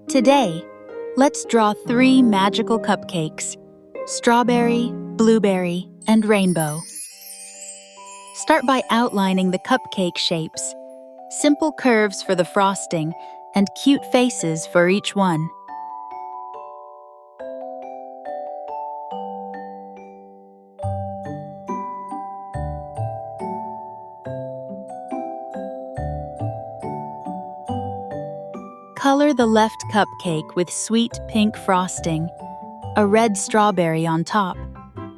Today, let's draw 3 magical cupcakes: strawberry, blueberry, and rainbow. Start by outlining the cupcake shapes, simple curves for the frosting, and cute faces for each one. Color the left cupcake with sweet pink frosting, a red strawberry on top,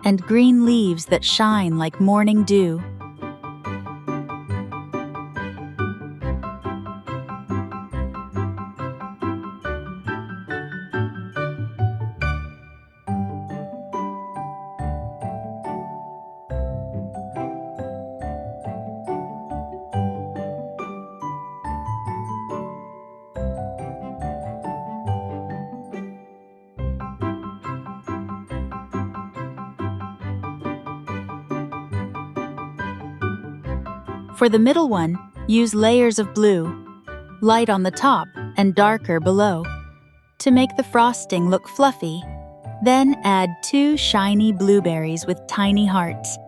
and green leaves that shine like morning dew. For the middle one, use layers of blue, light on the top and darker below, to make the frosting look fluffy. Then add 2 shiny blueberries with tiny hearts.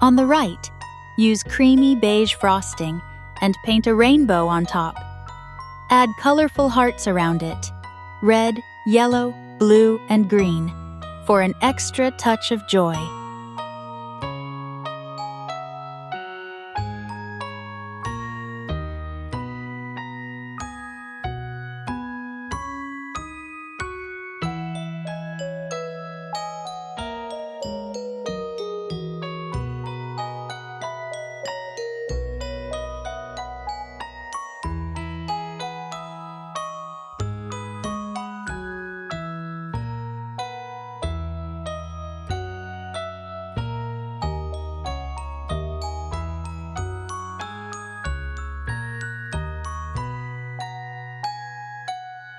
On the right, use creamy beige frosting and paint a rainbow on top. Add colorful hearts around it, red, yellow, blue, and green, for an extra touch of joy.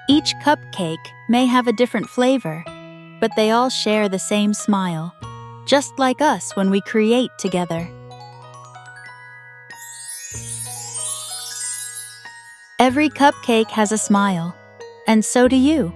Each cupcake may have a different flavor, but they all share the same smile, just like us when we create together. Every cupcake has a smile, and so do you.